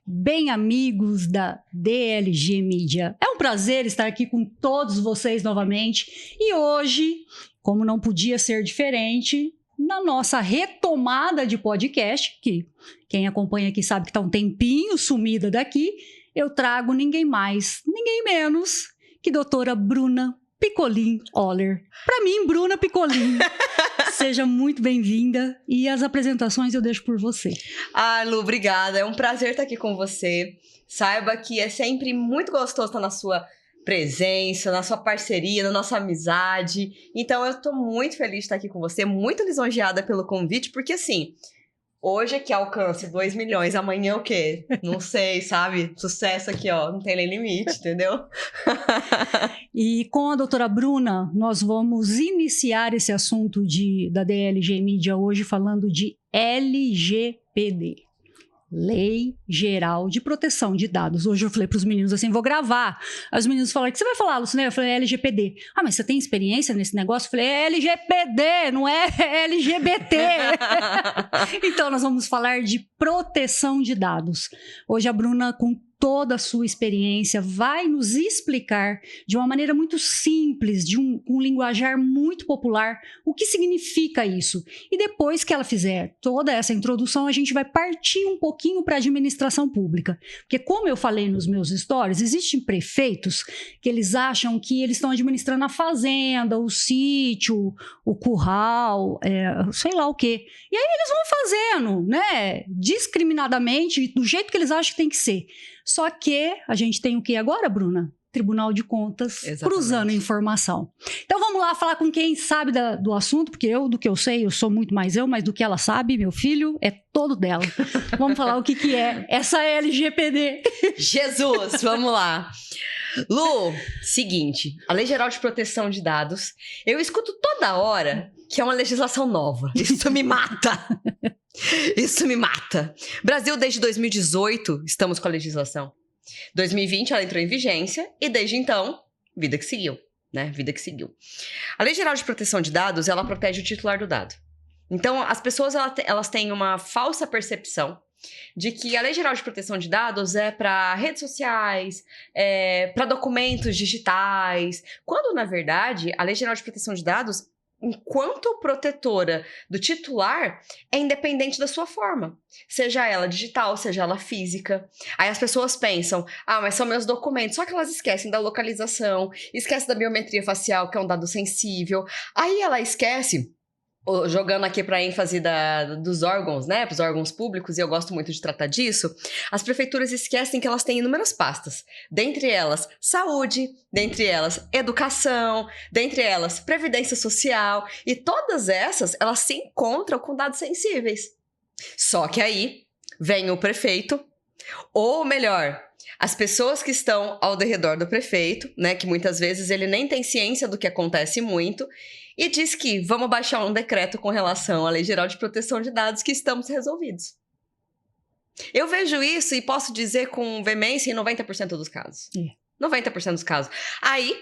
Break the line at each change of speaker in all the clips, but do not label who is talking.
bem amigos da DLG Mídia. É um prazer estar aqui com todos vocês novamente e hoje, como não podia ser diferente, na nossa retomada de podcast, que quem acompanha aqui sabe que está um tempinho sumida daqui, eu trago ninguém mais, ninguém menos que doutora Bruna Picolin Oller. Para mim, Bruna Picolin. Seja muito bem-vinda e as apresentações eu deixo por você.
Ah, Lu, obrigada. É um prazer estar aqui com você. Saiba que é sempre muito gostoso estar na sua presença, na sua parceria, na nossa amizade. Então, eu tô muito feliz de estar aqui com você, muito lisonjeada pelo convite, porque assim, hoje é que alcance 2 milhões, amanhã o quê? Não sei, sabe? Sucesso aqui, ó, não tem nem limite, entendeu?
E com a doutora Bruna, nós vamos iniciar esse assunto da DLG Mídia hoje falando de LGPD. Lei Geral de Proteção de Dados. Hoje eu falei para os meninos assim, vou gravar. Aí os meninos falaram, o que você vai falar, Lucina? Eu falei, LGPD. Ah, mas você tem experiência nesse negócio? Eu falei, é LGPD, não é LGBT. Então nós vamos falar de proteção de dados. Hoje a Bruna, com toda a sua experiência, vai nos explicar de uma maneira muito simples, de um linguajar muito popular, o que significa isso. E depois que ela fizer toda essa introdução, a gente vai partir um pouquinho para a administração pública. Porque como eu falei nos meus stories, existem prefeitos que eles acham que eles estão administrando a fazenda, o sítio, o curral, sei lá o quê. E aí eles vão fazendo, né, discriminadamente, do jeito que eles acham que tem que ser. Só que a gente tem o que agora, Bruna? Tribunal de Contas. Exatamente. Cruzando informação. Então vamos lá falar com quem sabe do assunto, porque do que eu sei, eu sou muito mais mas do que ela sabe, meu filho, é todo dela. Vamos falar o que é essa LGPD.
Jesus, vamos lá. Lu, seguinte, a Lei Geral de Proteção de Dados, eu escuto toda hora que é uma legislação nova. Isso me mata. Isso me mata. Brasil, desde 2018, estamos com a legislação. 2020, ela entrou em vigência e desde então, vida que seguiu, né? Vida que seguiu. A Lei Geral de Proteção de Dados, ela protege o titular do dado. Então, as pessoas, elas têm uma falsa percepção de que a Lei Geral de Proteção de Dados é para redes sociais, para documentos digitais, quando, na verdade, a Lei Geral de Proteção de Dados, enquanto protetora do titular, é independente da sua forma. Seja ela digital, seja ela física. Aí as pessoas pensam, mas são meus documentos. Só que elas esquecem da localização, esquecem da biometria facial, que é um dado sensível. Aí ela esquece, jogando aqui para ênfase dos órgãos, né, para os órgãos públicos, e eu gosto muito de tratar disso, as prefeituras esquecem que elas têm inúmeras pastas, dentre elas saúde, dentre elas educação, dentre elas previdência social, e todas essas, elas se encontram com dados sensíveis. Só que aí vem o prefeito, ou melhor, as pessoas que estão ao redor do prefeito, né, que muitas vezes ele nem tem ciência do que acontece muito, e diz que vamos baixar um decreto com relação à Lei Geral de Proteção de Dados que estamos resolvidos. Eu vejo isso e posso dizer com veemência em 90% dos casos. 90% dos casos. Aí,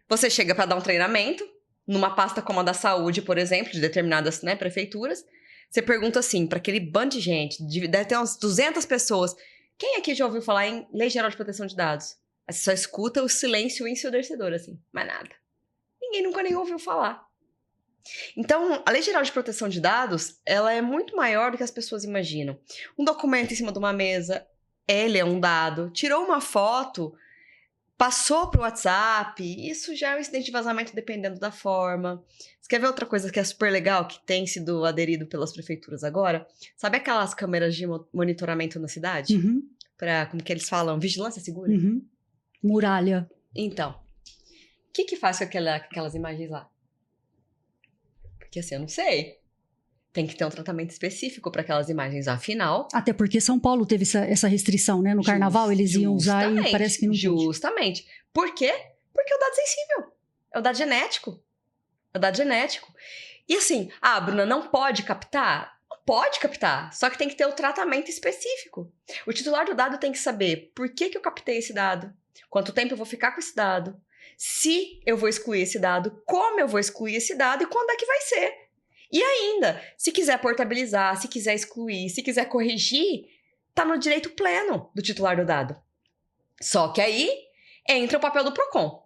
você chega para dar um treinamento, numa pasta como a da saúde, por exemplo, de determinadas, né, prefeituras, você pergunta assim, para aquele bando de gente, deve ter umas 200 pessoas, quem aqui já ouviu falar em Lei Geral de Proteção de Dados? Aí você só escuta o silêncio ensurdecedor, assim, mais nada. Ninguém nunca nem ouviu falar. Então, a Lei Geral de Proteção de Dados, ela é muito maior do que as pessoas imaginam. Um documento em cima de uma mesa, ele é um dado. Tirou uma foto, passou para o WhatsApp, isso já é um incidente de vazamento dependendo da forma. Você quer ver outra coisa que é super legal, que tem sido aderido pelas prefeituras agora? Sabe aquelas câmeras de monitoramento na cidade?
Uhum.
Para, como que eles falam, vigilância segura?
Uhum. Muralha.
Então, o que faz com aquelas imagens lá? Porque assim, eu não sei. Tem que ter um tratamento específico para aquelas imagens, afinal...
Até porque São Paulo teve essa restrição, né? No carnaval eles iam usar e parece que não podia.
Justamente. Por quê? Porque é o dado sensível. É o dado genético. É o dado genético. E assim, Bruna, não pode captar? Não pode captar. Só que tem que ter o tratamento específico. O titular do dado tem que saber por que eu captei esse dado, quanto tempo eu vou ficar com esse dado, se eu vou excluir esse dado, como eu vou excluir esse dado e quando é que vai ser. E ainda, se quiser portabilizar, se quiser excluir, se quiser corrigir, tá no direito pleno do titular do dado. Só que aí entra o papel do PROCON,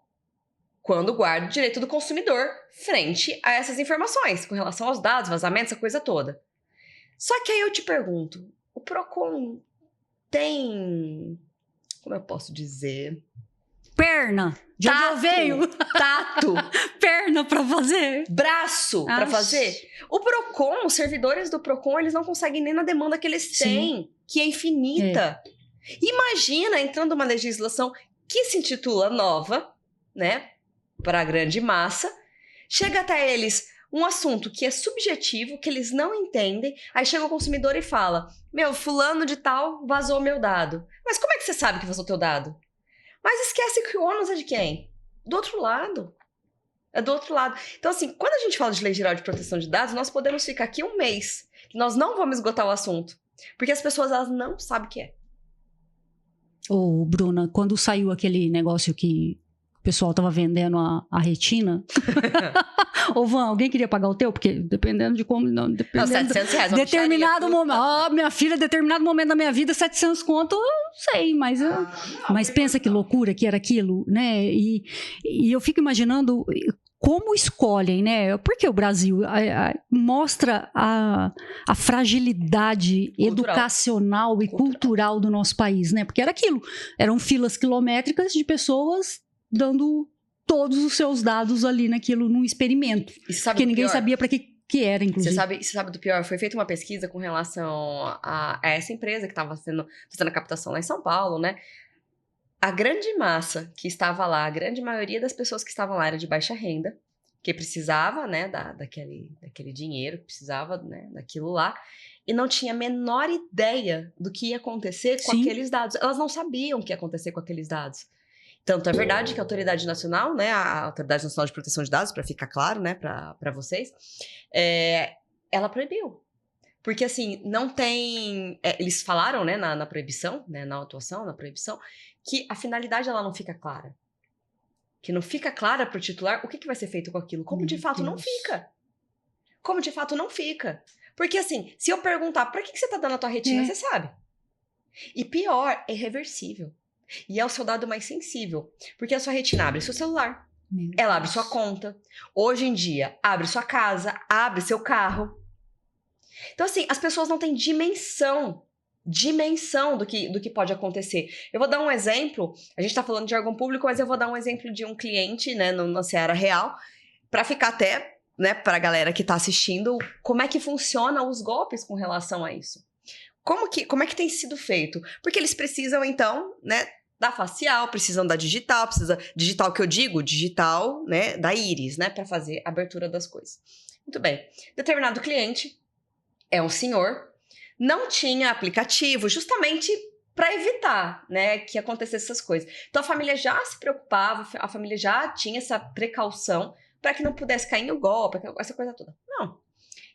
quando guarda o direito do consumidor frente a essas informações, com relação aos dados, vazamentos, essa coisa toda. Só que aí eu te pergunto, o PROCON tem, como eu posso dizer?
Perna. De onde eu venho?
Tato.
Perna pra fazer.
Braço pra fazer. O PROCON, os servidores do PROCON, eles não conseguem nem na demanda que eles têm, que é infinita. Imagina entrando uma legislação que se intitula nova, né, para a grande massa, chega até eles um assunto que é subjetivo, que eles não entendem, aí chega o consumidor e fala, meu, fulano de tal vazou meu dado. Mas como é que você sabe que vazou teu dado? Mas esquece que o ônus é de quem? Do outro lado. É do outro lado. Então, assim, quando a gente fala de Lei Geral de Proteção de Dados, nós podemos ficar aqui um mês, que nós não vamos esgotar o assunto. Porque as pessoas, elas não sabem o que é.
Ô, Bruna, quando saiu aquele negócio que o pessoal tava vendendo a retina... Ô, Van, alguém queria pagar o teu? Porque dependendo de como... Não, dependendo,
não, R$700.
Determinado momento... minha filha, determinado momento da minha vida, 700 conto, eu não sei, mas... mas pensa que loucura que era aquilo, né? E eu fico imaginando... Como escolhem, né? Porque o Brasil mostra a fragilidade educacional e cultural do nosso país, né? Porque era aquilo. Eram filas quilométricas de pessoas dando todos os seus dados ali naquilo, num experimento. Que ninguém sabia para que era, inclusive.
Você sabe do pior? Foi feita uma pesquisa com relação a essa empresa que estava fazendo a captação lá em São Paulo, né? A grande massa que estava lá, a grande maioria das pessoas que estavam lá era de baixa renda, que precisava, né, daquele dinheiro, precisava, né, daquilo lá, e não tinha a menor ideia do que ia acontecer com aqueles dados. Elas não sabiam o que ia acontecer com aqueles dados. Tanto é verdade que a Autoridade Nacional, né, a Autoridade Nacional de Proteção de Dados, para ficar claro, né, para vocês, ela proibiu. Porque, assim, não tem... eles falaram, né, na proibição, né, na atuação, na proibição, que a finalidade, ela não fica clara. Que não fica clara para o titular o que vai ser feito com aquilo. Como de fato não fica. Como de fato não fica. Porque, assim, se eu perguntar, para que você tá dando a tua retina, você sabe. E pior, é irreversível. E é o seu dado mais sensível. Porque a sua retina abre seu celular. Ela abre sua conta. Hoje em dia, abre sua casa, abre seu carro. Então, assim, as pessoas não têm dimensão do que pode acontecer. Eu vou dar um exemplo, a gente tá falando de órgão público, mas eu vou dar um exemplo de um cliente, né, na seara real, para ficar até, né, pra galera que tá assistindo, como é que funciona os golpes com relação a isso. Como é que tem sido feito? Porque eles precisam, então, né, da facial, precisam da digital, digital que eu digo, digital, né, da íris, né, para fazer a abertura das coisas. Muito bem. Determinado cliente é um senhor, não tinha aplicativo, justamente para evitar, né, que acontecesse essas coisas. Então a família já se preocupava, a família já tinha essa precaução para que não pudesse cair no golpe, essa coisa toda. Não.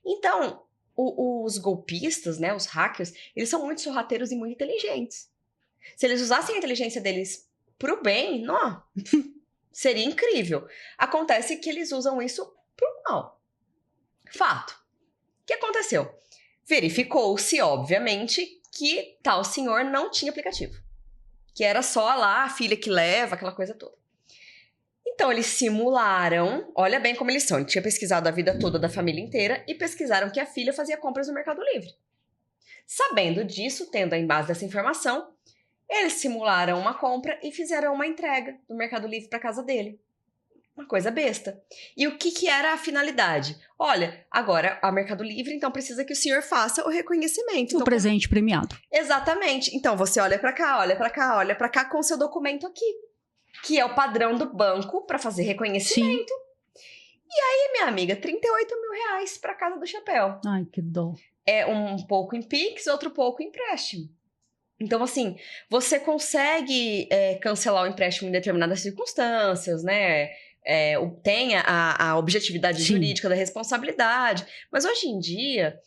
Então, os golpistas, né, os hackers, eles são muito sorrateiros e muito inteligentes. Se eles usassem a inteligência deles pro bem, não, seria incrível. Acontece que eles usam isso pro mal. Fato. O que aconteceu? Verificou-se, obviamente, que tal senhor não tinha aplicativo. Que era só lá a filha que leva, aquela coisa toda. Então, eles simularam, olha bem como eles são, ele tinha pesquisado a vida toda da família inteira e pesquisaram que a filha fazia compras no Mercado Livre. Sabendo disso, tendo em base dessa informação, eles simularam uma compra e fizeram uma entrega do Mercado Livre para casa dele. Uma coisa besta. E o que era a finalidade? Olha, agora a Mercado Livre, então, precisa que o senhor faça o reconhecimento.
O presente premiado.
Exatamente. Então, você olha pra cá, olha pra cá, olha pra cá com o seu documento aqui. Que é o padrão do banco para fazer reconhecimento. Sim. E aí, minha amiga, R$38 mil pra casa do chapéu.
Ai, que dó.
É um pouco em Pix, outro pouco em empréstimo. Então, assim, você consegue cancelar o empréstimo em determinadas circunstâncias, né? Tem a objetividade jurídica da responsabilidade. Mas hoje em dia,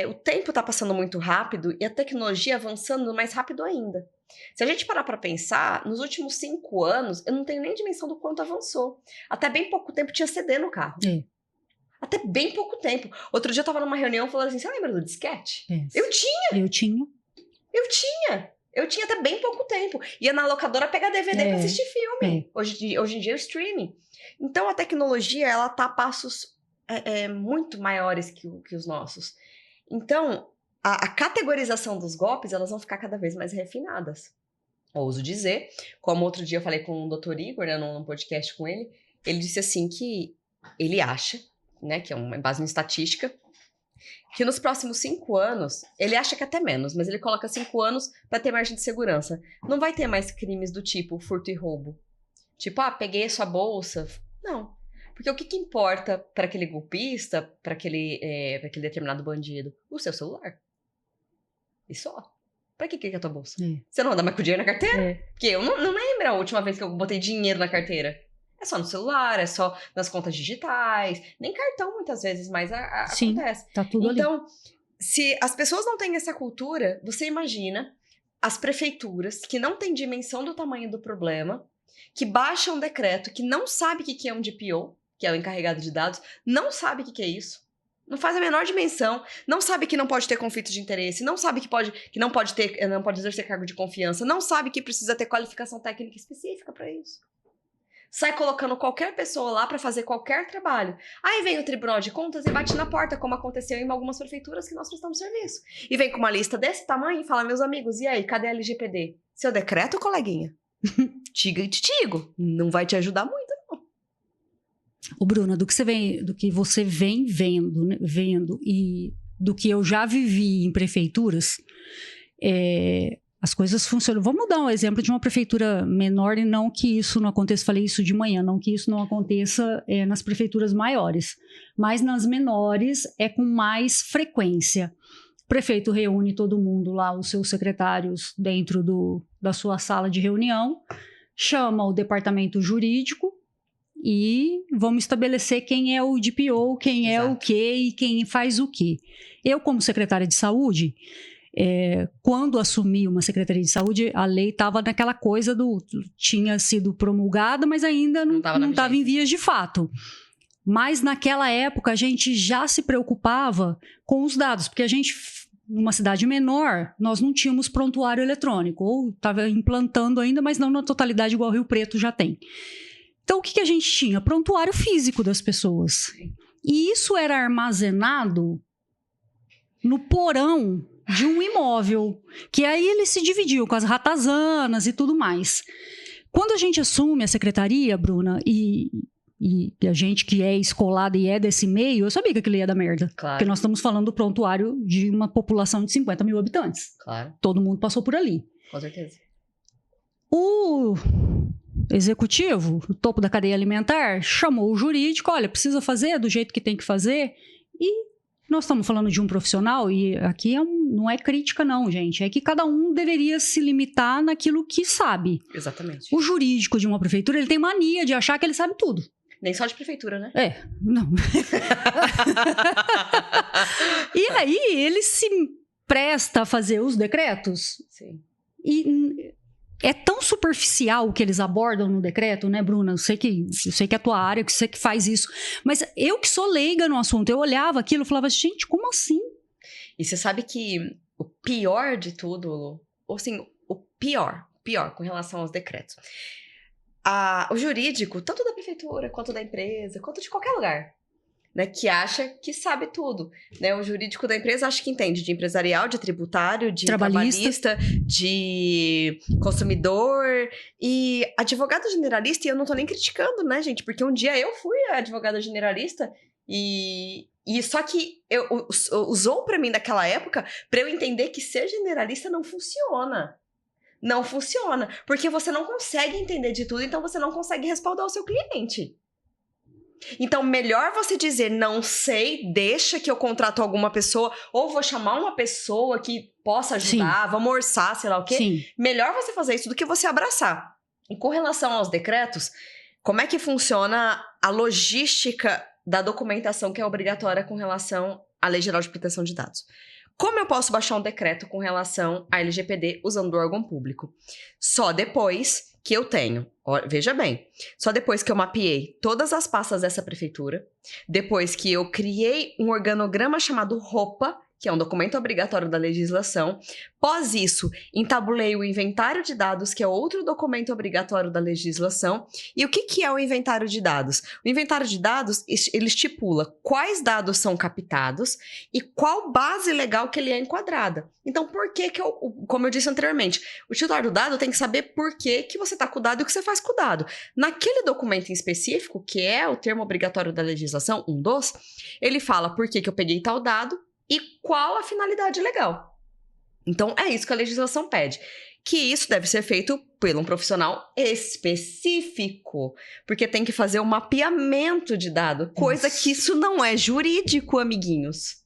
o tempo está passando muito rápido e a tecnologia avançando mais rápido ainda. Se a gente parar para pensar, nos últimos 5 anos, eu não tenho nem dimensão do quanto avançou. Até bem pouco tempo tinha CD no carro. Até bem pouco tempo. Outro dia eu estava numa reunião falando assim, você lembra do disquete? Eu tinha. Eu tinha até bem pouco tempo. Ia na locadora pegar DVD pra assistir filme. Hoje em dia é o streaming. Então, a tecnologia, ela tá a passos muito maiores que os nossos. Então, a categorização dos golpes, elas vão ficar cada vez mais refinadas. Ouso dizer, como outro dia eu falei com o Dr. Igor, né, num podcast com ele disse assim que ele acha, né, que é uma base em estatística, que nos próximos 5 anos, ele acha que até menos, mas ele coloca 5 anos para ter margem de segurança. Não vai ter mais crimes do tipo furto e roubo. Tipo, peguei a sua bolsa. Não. Porque o que importa para aquele golpista, para aquele determinado bandido? O seu celular. E só. Pra que é a tua bolsa? Você não anda mais com dinheiro na carteira? Porque eu não lembro a última vez que eu botei dinheiro na carteira. É só no celular, é só nas contas digitais. Nem cartão, muitas vezes, mas
Sim,
acontece.
Tá tudo
então, se as pessoas não têm essa cultura, você imagina as prefeituras que não têm dimensão do tamanho do problema, que baixam um decreto, que não sabe o que é um DPO, que é o encarregado de dados, não sabe o que é isso. Não faz a menor dimensão, não sabe que não pode ter conflito de interesse, não sabe que não pode exercer cargo de confiança, não sabe que precisa ter qualificação técnica específica para isso. Sai colocando qualquer pessoa lá para fazer qualquer trabalho. Aí vem o Tribunal de Contas e bate na porta, como aconteceu em algumas prefeituras que nós prestamos serviço. E vem com uma lista desse tamanho e fala, meus amigos, e aí, cadê a LGPD? Seu decreto, coleguinha? Tigo, não vai te ajudar muito.
Ô, Bruna, do que você vem vendo, né, e do que eu já vivi em prefeituras, as coisas funcionam. Vamos dar um exemplo de uma prefeitura menor e não que isso não aconteça, falei isso de manhã, não que isso não aconteça nas prefeituras maiores, mas nas menores é com mais frequência. O prefeito reúne todo mundo lá, os seus secretários dentro da sua sala de reunião, chama o departamento jurídico, e vamos estabelecer quem é o DPO, quem é o quê e quem faz o quê. Eu, como secretária de saúde, quando assumi uma secretaria de saúde, a lei estava naquela coisa tinha sido promulgada, mas ainda não estava em vias de fato. Mas naquela época a gente já se preocupava com os dados, porque a gente, numa cidade menor, nós não tínhamos prontuário eletrônico, ou estava implantando ainda, mas não na totalidade igual Rio Preto já tem. Então, o que a gente tinha? Prontuário físico das pessoas. E isso era armazenado no porão de um imóvel, que aí ele se dividiu com as ratazanas e tudo mais. Quando a gente assume a secretaria, Bruna, e a gente que é escolada e é desse meio, eu sabia que aquilo ia dar merda.
Claro.
Porque nós estamos falando do prontuário de uma população de 50 mil habitantes.
Claro.
Todo mundo passou por ali.
Com certeza.
O executivo, o topo da cadeia alimentar, chamou o jurídico, olha, precisa fazer do jeito que tem que fazer, e nós estamos falando de um profissional, e aqui não é crítica não, gente, é que cada um deveria se limitar naquilo que sabe.
Exatamente.
O jurídico de uma prefeitura, ele tem mania de achar que ele sabe tudo.
Nem só de prefeitura, né?
Não. E aí, ele se presta a fazer os decretos.
Sim.
E é tão superficial o que eles abordam no decreto, né, Bruna? Eu sei que é a tua área, que você que faz isso. Mas eu que sou leiga no assunto, eu olhava aquilo e falava, gente, como assim?
E você sabe que o pior de tudo, ou assim, o pior com relação aos decretos, o jurídico, tanto da prefeitura, quanto da empresa, quanto de qualquer lugar, né, que acha que sabe tudo, né? O jurídico da empresa acha que entende de empresarial, de tributário, de trabalhista, de consumidor e advogado generalista, e eu não tô nem criticando, né, gente? Porque um dia eu fui a advogada generalista e só que usou pra mim naquela época pra eu entender que ser generalista não funciona. Não funciona, porque você não consegue entender de tudo, então você não consegue respaldar o seu cliente. Então, melhor você dizer, não sei, deixa que eu contrato alguma pessoa, ou vou chamar uma pessoa que possa ajudar, vamos orçar, sei lá o quê.
Sim.
Melhor você fazer isso do que você abraçar. E com relação aos decretos, como é que funciona a logística da documentação que é obrigatória com relação à Lei Geral de Proteção de Dados? Como eu posso baixar um decreto com relação à LGPD usando o órgão público? Só depois que eu tenho, veja bem, só depois que eu mapeei todas as pastas dessa prefeitura, depois que eu criei um organograma chamado ROPA, que é um documento obrigatório da legislação. Após isso, entabulei o inventário de dados, que é outro documento obrigatório da legislação. E o que é o inventário de dados? O inventário de dados, ele estipula quais dados são captados e qual base legal que ele é enquadrada. Então, por que como eu disse anteriormente, o titular do dado tem que saber por que você está com o dado e o que você faz com o dado. Naquele documento em específico, que é o termo obrigatório da legislação, um dos, ele fala por que eu peguei tal dado e qual a finalidade legal. Então, é isso que a legislação pede. Que isso deve ser feito por um profissional específico, porque tem que fazer um mapeamento de dado, coisa que isso não é jurídico, amiguinhos.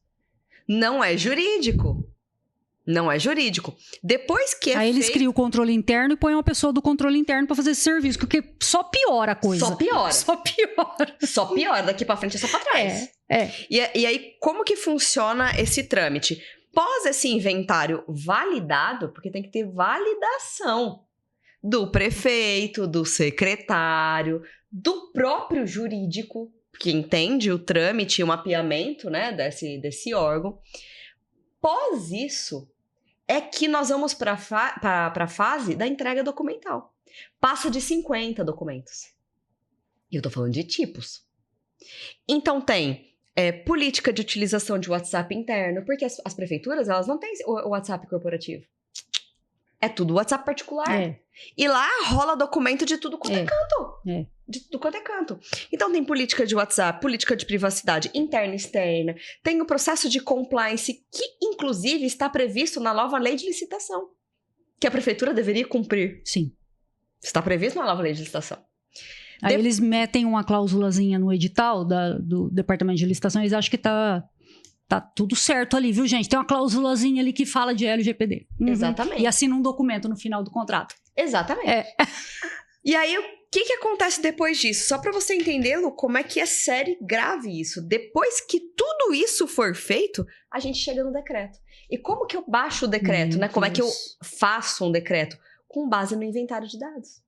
Não é jurídico. Não é jurídico. Depois que
Aí eles criam o controle interno e põem uma pessoa do controle interno para fazer esse serviço, porque só piora a coisa.
Só piora.
Só piora.
Só piora. Daqui para frente é só para trás. E aí, como que funciona esse trâmite? Após esse inventário validado, porque tem que ter validação do prefeito, do secretário, do próprio jurídico, que entende o trâmite e o mapeamento, né, desse órgão. Após isso, é que nós vamos para a fase da entrega documental. Passa de 50 documentos. E eu tô falando de tipos. Então tem política de utilização de WhatsApp interno, porque as prefeituras, elas não têm o WhatsApp corporativo. É tudo WhatsApp particular. E lá rola documento de tudo quanto é canto. De tudo quanto é canto. Então tem política de WhatsApp, política de privacidade interna e externa. Tem o processo de compliance, que inclusive está previsto na nova lei de licitação, que a prefeitura deveria cumprir.
Sim.
Está previsto na nova lei de licitação.
Aí eles metem uma cláusulazinha no edital do Departamento de Licitação, eles acham que tá tudo certo ali, viu, gente? Tem uma cláusulazinha ali que fala de LGPD.
Exatamente.
E assina um documento no final do contrato.
Exatamente. E aí, o que acontece depois disso? Só para você entender, Lu, como é que é sério e grave isso. Depois que tudo isso for feito, a gente chega no decreto. E como que eu baixo o decreto, né? Como é que eu faço um decreto? Com base no inventário de dados.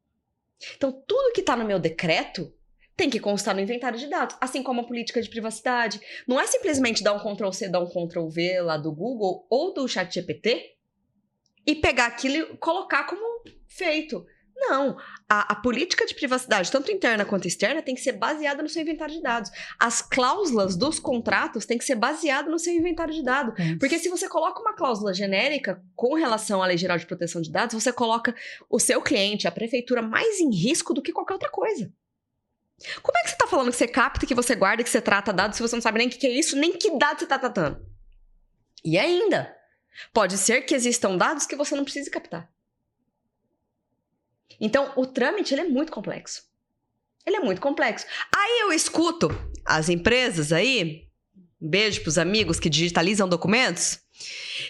Então, tudo que está no meu decreto tem que constar no inventário de dados, assim como a política de privacidade. Não é simplesmente dar um Ctrl+C, dar um Ctrl+V lá do Google ou do ChatGPT e pegar aquilo e colocar como feito. Não, a política de privacidade, tanto interna quanto externa, tem que ser baseada no seu inventário de dados. As cláusulas dos contratos têm que ser baseadas no seu inventário de dados. Porque se você coloca uma cláusula genérica com relação à Lei Geral de Proteção de Dados, você coloca o seu cliente, a prefeitura, mais em risco do que qualquer outra coisa. Como é que você está falando que você capta, que você guarda, que você trata dados, se você não sabe nem o que é isso, nem que dados você está tratando? E ainda, pode ser que existam dados que você não precise captar. Então, o trâmite, ele é muito complexo. Ele é muito complexo. Aí eu escuto as empresas aí, um beijo pros amigos que digitalizam documentos,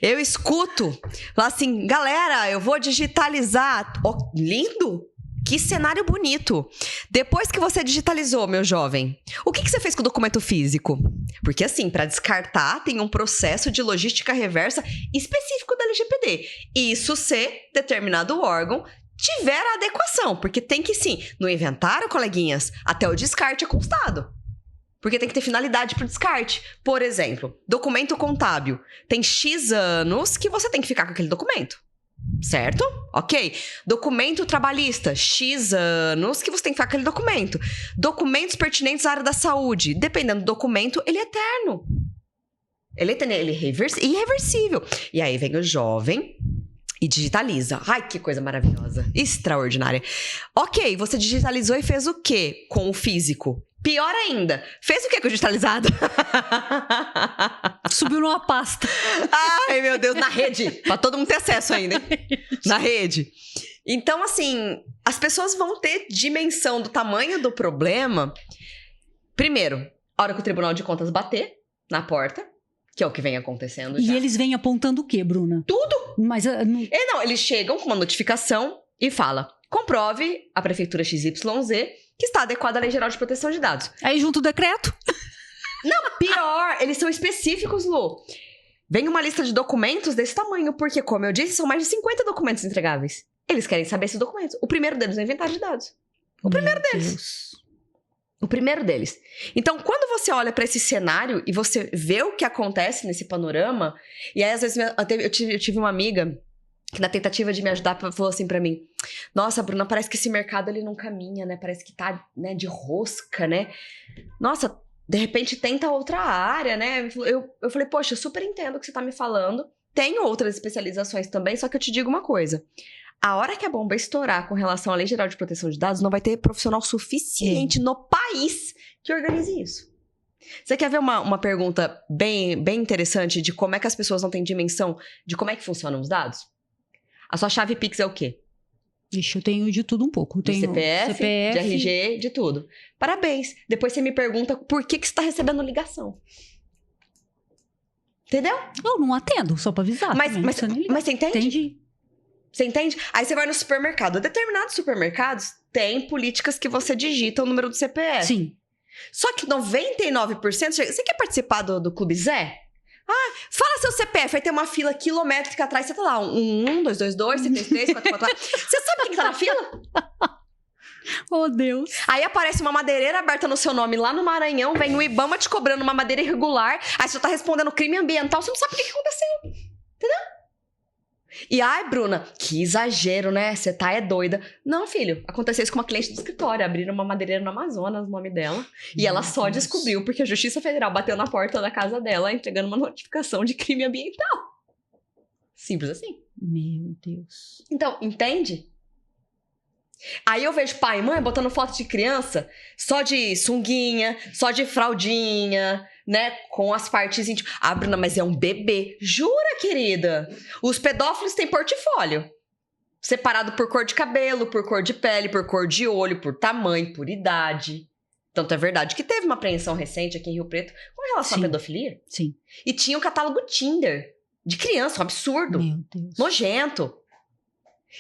eu escuto lá assim, galera, eu vou digitalizar. Oh, lindo! Que cenário bonito. Depois que você digitalizou, meu jovem, o que você fez com o documento físico? Porque assim, para descartar, tem um processo de logística reversa específico da LGPD. Isso se determinado órgão tiver a adequação, porque tem que sim, no inventário, coleguinhas, até o descarte é constado. Porque tem que ter finalidade para o descarte. Por exemplo, documento contábil. Tem X anos que você tem que ficar com aquele documento. Certo? Ok. Documento trabalhista. X anos que você tem que ficar com aquele documento. Documentos pertinentes à área da saúde. Dependendo do documento, ele é eterno. Ele é irreversível. E aí vem o jovem e digitaliza. Ai, que coisa maravilhosa. Extraordinária. Ok, você digitalizou e fez o quê com o físico? Pior ainda, fez o quê com o digitalizado?
Subiu numa pasta.
Ai, meu Deus, na rede. Pra todo mundo ter acesso ainda, hein? Na rede. Então, assim, as pessoas vão ter dimensão do tamanho do problema. Primeiro, a hora que o Tribunal de Contas bater na porta, que é o que vem acontecendo já.
E eles vêm apontando o quê, Bruna?
Tudo.
Mas
Não, eles chegam com uma notificação e fala: comprove a Prefeitura XYZ que está adequada à Lei Geral de Proteção de Dados.
Aí junto o decreto.
Não, pior, eles são específicos, Lu. Vem uma lista de documentos desse tamanho, porque, como eu disse, são mais de 50 documentos entregáveis. Eles querem saber esses documentos. O primeiro deles é o inventário de dados. O primeiro deles. O primeiro deles. Então, quando você olha para esse cenário e você vê o que acontece nesse panorama, e aí às vezes eu tive uma amiga que na tentativa de me ajudar falou assim para mim: nossa, Bruna, parece que esse mercado ele não caminha, né? Parece que tá, né, de rosca, né? Nossa, de repente tenta outra área, né? Eu falei, poxa, eu super entendo o que você tá me falando. Tem outras especializações também, só que eu te digo uma coisa. A hora que a bomba estourar com relação à Lei Geral de Proteção de Dados, não vai ter profissional suficiente no país que organize isso. Você quer ver uma pergunta bem interessante de como é que as pessoas não têm dimensão de como é que funcionam os dados? A sua chave Pix é o quê?
Ixi, eu tenho de tudo um pouco. Eu tenho
CPF, de RG, de tudo. Parabéns. Depois você me pergunta por que você está recebendo ligação. Entendeu?
Eu não atendo, só pra avisar.
Mas você entende?
Entendi.
Você entende? Aí você vai no supermercado. Determinados supermercados têm políticas que você digita o número do CPF.
Sim.
Só que 99%... Você quer participar do Clube Zé? Ah, fala seu CPF. Aí tem uma fila quilométrica atrás. Você tá lá, 222, 733, 444. Você sabe quem tá na fila?
Oh, Deus.
Aí aparece uma madeireira aberta no seu nome lá no Maranhão. Vem o IBAMA te cobrando uma madeira irregular. Aí você tá respondendo crime ambiental. Você não sabe o que aconteceu. Entendeu? E ai, Bruna, que exagero, né? Você tá doida. Não, filho, aconteceu isso com uma cliente do escritório. Abriram uma madeireira no Amazonas, o nome dela. E ela só descobriu porque a Justiça Federal bateu na porta da casa dela entregando uma notificação de crime ambiental. Simples assim.
Meu Deus.
Então, entende? Aí eu vejo pai e mãe botando foto de criança só de sunguinha, só de fraldinha, né? Com as partes íntimas. Ah, Bruna, mas é um bebê. Jura, querida? Os pedófilos têm portfólio. Separado por cor de cabelo, por cor de pele, por cor de olho, por tamanho, por idade. Tanto é verdade que teve uma apreensão recente aqui em Rio Preto com relação à pedofilia.
Sim.
E tinha o catálogo Tinder de criança, um absurdo.
Meu Deus.
Nojento.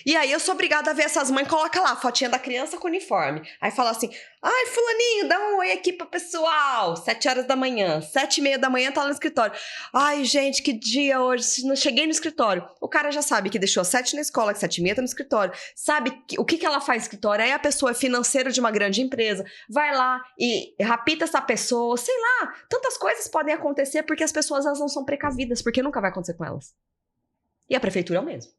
E aí eu sou obrigada a ver essas mães, coloca lá a fotinha da criança com uniforme. Aí fala assim, ai, fulaninho, dá um oi aqui pro pessoal. 7 horas da manhã, 7:30 da manhã tá lá no escritório. Ai, gente, que dia hoje, não cheguei no escritório. O cara já sabe que deixou 7 na escola, que 7:30 tá no escritório. Sabe o que ela faz no escritório? Aí a pessoa é financeira de uma grande empresa, vai lá e rapita essa pessoa, sei lá. Tantas coisas podem acontecer porque as pessoas elas não são precavidas, porque nunca vai acontecer com elas. E a prefeitura é o mesmo.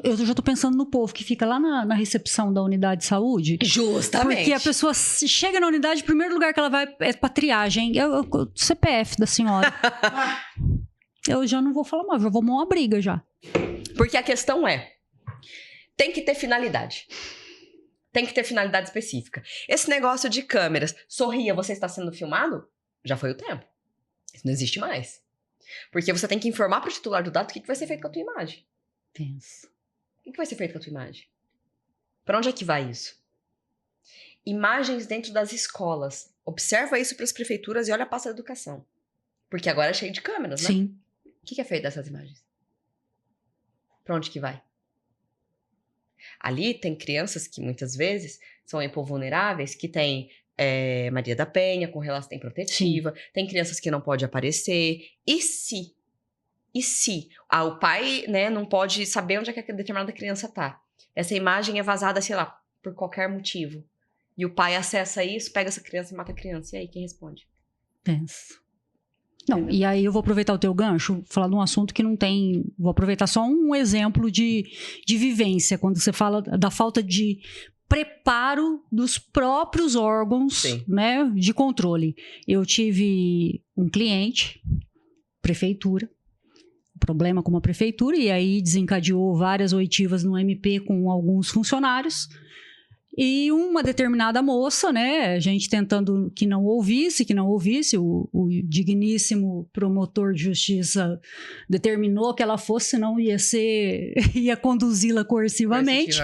Eu já tô pensando no povo que fica lá na recepção da unidade de saúde.
Justamente.
Porque a pessoa chega na unidade, o primeiro lugar que ela vai é pra triagem. É o CPF da senhora. Eu já não vou falar mais, já vou arrumar uma briga já.
Porque a questão é, tem que ter finalidade. Tem que ter finalidade específica. Esse negócio de câmeras, sorria, você está sendo filmado? Já foi o tempo. Isso não existe mais. Porque você tem que informar pro titular do dado o que vai ser feito com a tua imagem.
Pensa.
O que vai ser feito com a tua imagem? Para onde é que vai isso? Imagens dentro das escolas. Observa isso para as prefeituras e olha a pasta da educação. Porque agora é cheio de câmeras, né?
Sim.
O que é feito dessas imagens? Para onde que vai? Ali tem crianças que muitas vezes são vulneráveis, que têm Maria da Penha, com relação protetiva, tem crianças que não podem aparecer. E se o pai, né, não pode saber onde é que a determinada criança tá. Essa imagem é vazada, sei lá, por qualquer motivo. E o pai acessa isso, pega essa criança e mata a criança. E aí, quem responde?
Pensa. Não, e aí eu vou aproveitar o teu gancho, falar de um assunto que não tem... Vou aproveitar só um exemplo de vivência, quando você fala da falta de preparo dos próprios órgãos, né, de controle. Eu tive um cliente, prefeitura, problema com uma prefeitura, e aí desencadeou várias oitivas no MP com alguns funcionários, e uma determinada moça, né, a gente tentando que não ouvisse, o digníssimo promotor de justiça determinou que ela fosse, senão ia conduzi-la coercivamente.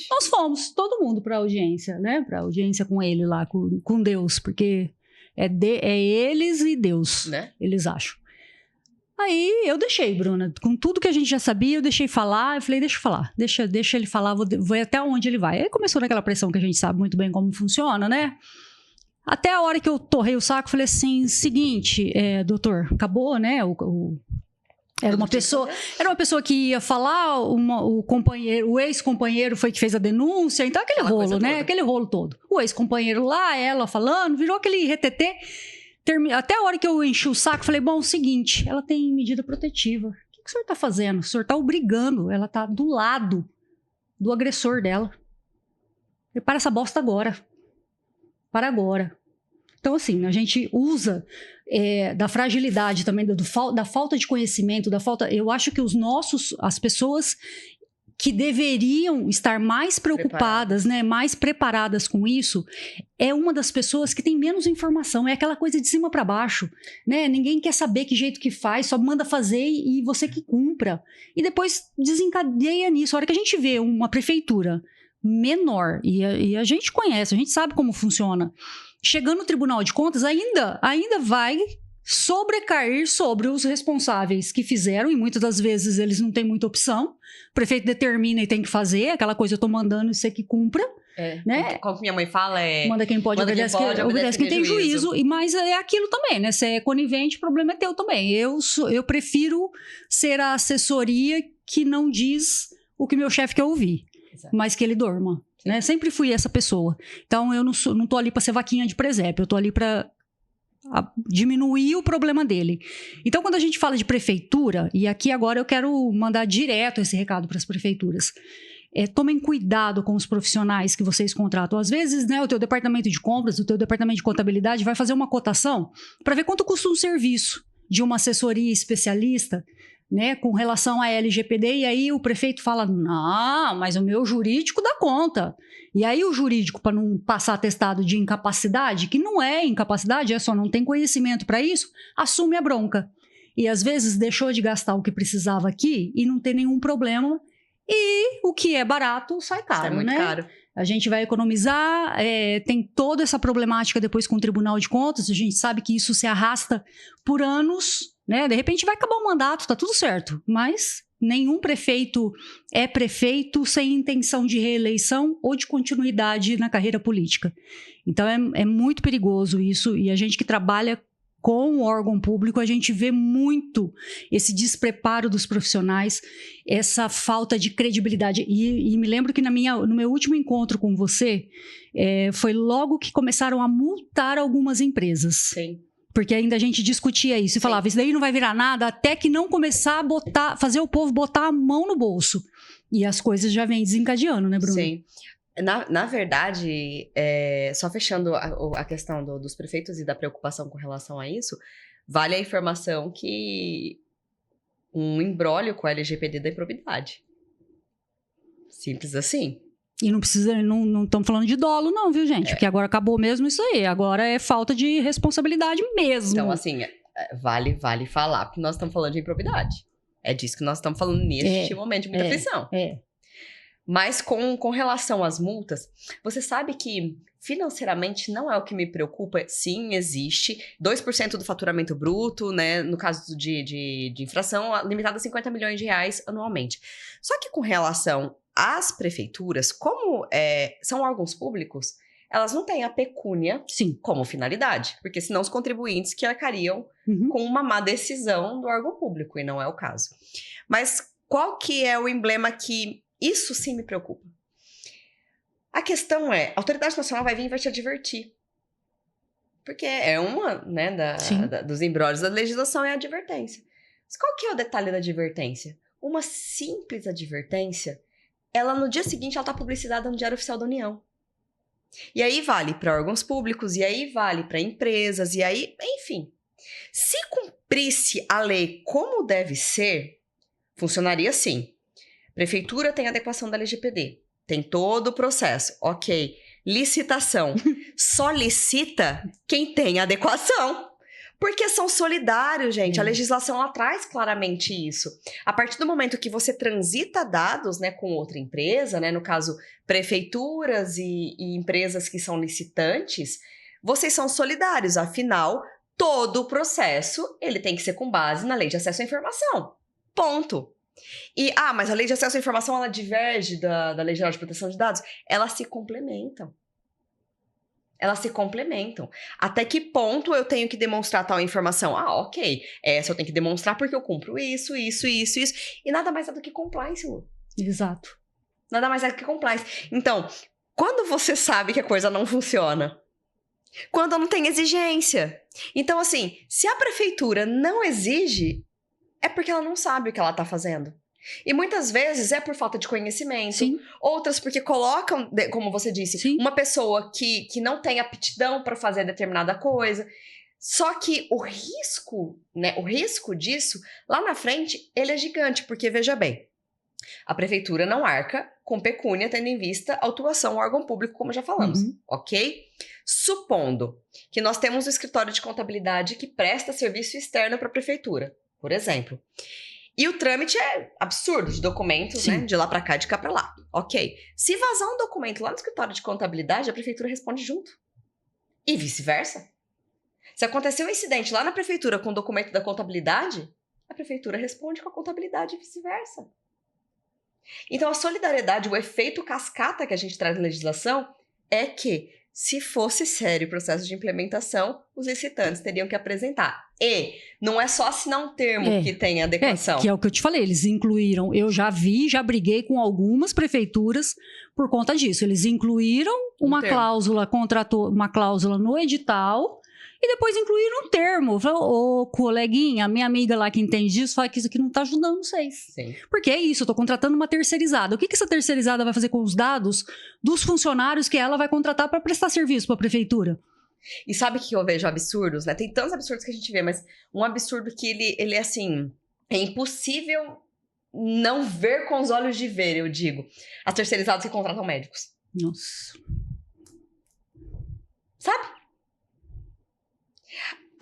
Nós fomos, todo mundo para audiência, né, para audiência com ele lá, com Deus, porque é eles e Deus, né? Eles acham. Aí eu deixei, Bruna, com tudo que a gente já sabia, eu deixei falar, eu falei, deixa eu falar, deixa ele falar, vou até onde ele vai. Aí começou naquela pressão que a gente sabe muito bem como funciona, né? Até a hora que eu torrei o saco, falei assim, seguinte, doutor, acabou, né, Era uma pessoa que ia falar, o ex-companheiro foi que fez a denúncia, então aquele rolo, né? Aquele rolo todo. O ex-companheiro lá, ela falando, virou aquele retetê. Até a hora que eu enchi o saco, falei, bom, é o seguinte, ela tem medida protetiva. O que o senhor está fazendo? O senhor está obrigando, ela está do lado do agressor dela. Para essa bosta agora. Para agora. Então, assim, a gente usa da fragilidade também, da falta de conhecimento, eu acho que as pessoas que deveriam estar mais preocupadas, né, mais preparadas com isso, é uma das pessoas que tem menos informação, é aquela coisa de cima para baixo, né? Ninguém quer saber que jeito que faz, só manda fazer e você que cumpra. E depois desencadeia nisso. A hora que a gente vê uma prefeitura menor, e a gente conhece, a gente sabe como funciona, chegando no Tribunal de Contas, ainda vai sobrecair sobre os responsáveis que fizeram, e muitas das vezes eles não têm muita opção. O prefeito determina e tem que fazer, aquela coisa, eu tô mandando e você que cumpra. Né?
Como minha mãe fala,
manda quem pode, obedece quem tem juízo. Mas é aquilo também, né? Você é conivente, o problema é teu também. Eu prefiro ser a assessoria que não diz o que meu chefe quer ouvir, mas que ele dorma. Né? Sempre fui essa pessoa. Então, eu não tô ali para ser vaquinha de presépio, eu tô ali para diminuir o problema dele. Então, quando a gente fala de prefeitura, e aqui agora eu quero mandar direto esse recado para as prefeituras, tomem cuidado com os profissionais que vocês contratam. Às vezes, né, o teu departamento de compras, o teu departamento de contabilidade vai fazer uma cotação para ver quanto custa um serviço de uma assessoria especialista, né, com relação à LGPD, e aí o prefeito fala, não, mas o meu jurídico dá conta. E aí o jurídico, para não passar atestado de incapacidade, que não é incapacidade, só não tem conhecimento para isso, assume a bronca. E às vezes deixou de gastar o que precisava aqui e não tem nenhum problema, e o que é barato sai caro,
é muito caro.
A gente vai economizar, tem toda essa problemática depois com o Tribunal de Contas, a gente sabe que isso se arrasta por anos, né? De repente vai acabar o mandato, tá tudo certo, mas nenhum prefeito é prefeito sem intenção de reeleição ou de continuidade na carreira política. Então é muito perigoso isso, e a gente que trabalha com o órgão público, a gente vê muito esse despreparo dos profissionais, essa falta de credibilidade. E me lembro que no meu último encontro com você, foi logo que começaram a multar algumas empresas.
Sim.
Porque ainda a gente discutia isso e falava, isso daí não vai virar nada até que não começar a fazer o povo botar a mão no bolso. E as coisas já vêm desencadeando, né, Bruno?
Sim. Na verdade, só fechando a questão dos prefeitos e da preocupação com relação a isso, vale a informação que um imbróglio com a LGPD da improbidade. Simples assim.
E não precisa, não estamos falando de dolo não, viu, gente? Porque agora acabou mesmo isso aí. Agora é falta de responsabilidade mesmo.
Então, assim, vale falar, porque nós estamos falando de improbidade. É disso que nós estamos falando neste momento de muita aflição. Mas com relação às multas, você sabe que financeiramente não é o que me preocupa. Sim, existe 2% do faturamento bruto, né? No caso de infração, limitado a 50 milhões de reais anualmente. Só que com relação às prefeituras, como são órgãos públicos, elas não têm a pecúnia como finalidade. Porque senão os contribuintes que arcariam com uma má decisão do órgão público, e não é o caso. Mas qual que é o emblema que isso sim me preocupa? A questão a Autoridade Nacional vai vir e vai te advertir. Porque é uma, né, dos embrólios da legislação é a advertência. Mas qual que é o detalhe da advertência? Uma simples advertência, ela no dia seguinte ela tá publicitada no Diário Oficial da União. E aí vale para órgãos públicos, e aí vale para empresas, e aí, enfim. Se cumprisse a lei como deve ser, funcionaria assim. Prefeitura tem adequação da LGPD. Tem todo o processo. Ok. Licitação. Só licita quem tem adequação. Porque são solidários, gente. A legislação ela traz claramente isso. A partir do momento que você transita dados, né, com outra empresa, né, no caso, prefeituras e empresas que são licitantes, vocês são solidários. Afinal, todo o processo ele tem que ser com base na Lei de Acesso à Informação. Ponto. Mas a Lei de Acesso à Informação, ela diverge da Lei Geral de Proteção de Dados? Elas se complementam. Elas se complementam. Até que ponto eu tenho que demonstrar tal informação? Ah, ok. Essa eu tenho que demonstrar porque eu cumpro isso. E nada mais é do que compliance, Lu.
Exato.
Nada mais é do que compliance. Então, quando você sabe que a coisa não funciona? Quando não tem exigência. Então, assim, se a prefeitura não exige, é porque ela não sabe o que ela tá fazendo. E muitas vezes é por falta de conhecimento.
Sim.
Outras porque colocam, como você disse,
Sim.
uma pessoa que não tem aptidão para fazer determinada coisa. Só que o risco, né? O risco disso, lá na frente, ele é gigante. Porque, veja bem, a prefeitura não arca com pecúnia, tendo em vista a atuação do órgão público, como já falamos, ok? Supondo que nós temos um escritório de contabilidade que presta serviço externo para a prefeitura, por exemplo. E o trâmite é absurdo de documentos,
Sim.
né? De lá para cá, de cá para lá. Ok. Se vazar um documento lá no escritório de contabilidade, a prefeitura responde junto. E vice-versa. Se acontecer um incidente lá na prefeitura com o documento da contabilidade, a prefeitura responde com a contabilidade e vice-versa. Então, a solidariedade, o efeito cascata que a gente traz na legislação é que, se fosse sério o processo de implementação, os licitantes teriam que apresentar. E não é só assinar um termo que tem adequação.
Que é o que eu te falei, eles incluíram, eu já briguei com algumas prefeituras por conta disso. Eles incluíram uma cláusula no edital e depois incluíram um termo. Ô, coleguinha, minha amiga lá que entende disso, fala que isso aqui não tá ajudando vocês.
Sim.
Porque é isso, eu tô contratando uma terceirizada. O que essa terceirizada vai fazer com os dados dos funcionários que ela vai contratar para prestar serviço para a prefeitura?
E sabe o que eu vejo absurdos, né? Tem tantos absurdos que a gente vê, mas um absurdo que ele é assim, é impossível não ver com os olhos de ver, eu digo. As terceirizadas que contratam médicos.
Nossa.
Sabe?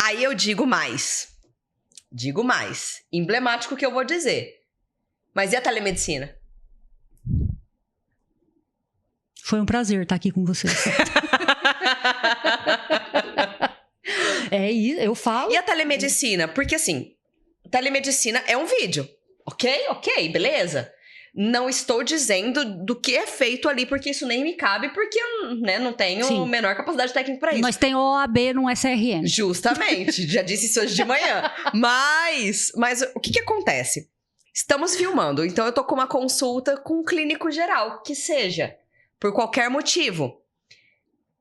Aí eu digo mais. Emblemático que eu vou dizer. Mas e a telemedicina?
Foi um prazer estar aqui com vocês. É isso, eu falo.
E a telemedicina? Porque assim, telemedicina é um vídeo. Ok, beleza. Não estou dizendo do que é feito ali, porque isso nem me cabe, porque eu, né, não tenho menor capacidade técnica para isso.
Nós tem OAB no SRN.
Justamente, já disse isso hoje de manhã. Mas o que acontece? Estamos filmando, então eu tô com uma consulta com um clínico geral, que seja, por qualquer motivo.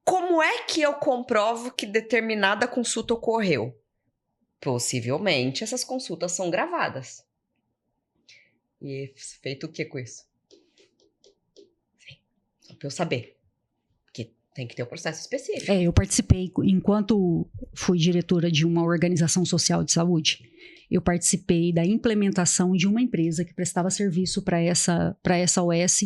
Como é que eu comprovo que determinada consulta ocorreu? Possivelmente essas consultas são gravadas. E feito o que com isso? Sim, só pra eu saber. Porque tem que ter um processo específico.
Eu participei, enquanto fui diretora de uma organização social de saúde, eu participei da implementação de uma empresa que prestava serviço para essa OS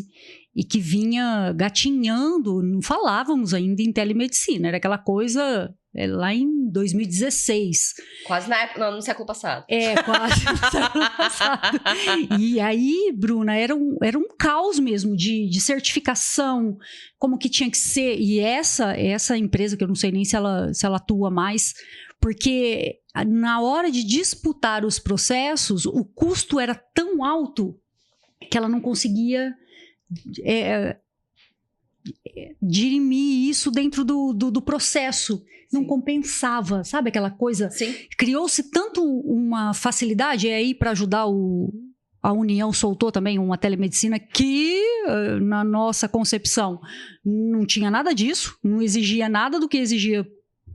e que vinha gatinhando, não falávamos ainda em telemedicina, era aquela coisa lá em 2016.
Quase no século passado.
Quase no século passado. E aí, Bruna, era um caos mesmo de certificação, como que tinha que ser. E essa empresa, que eu não sei nem se ela atua mais, porque na hora de disputar os processos, o custo era tão alto que ela não conseguia dirimir isso dentro do processo. Não compensava, sabe aquela coisa?
Sim.
Criou-se tanto uma facilidade, e aí para ajudar a União soltou também uma telemedicina que, na nossa concepção, não tinha nada disso, não exigia nada do que exigia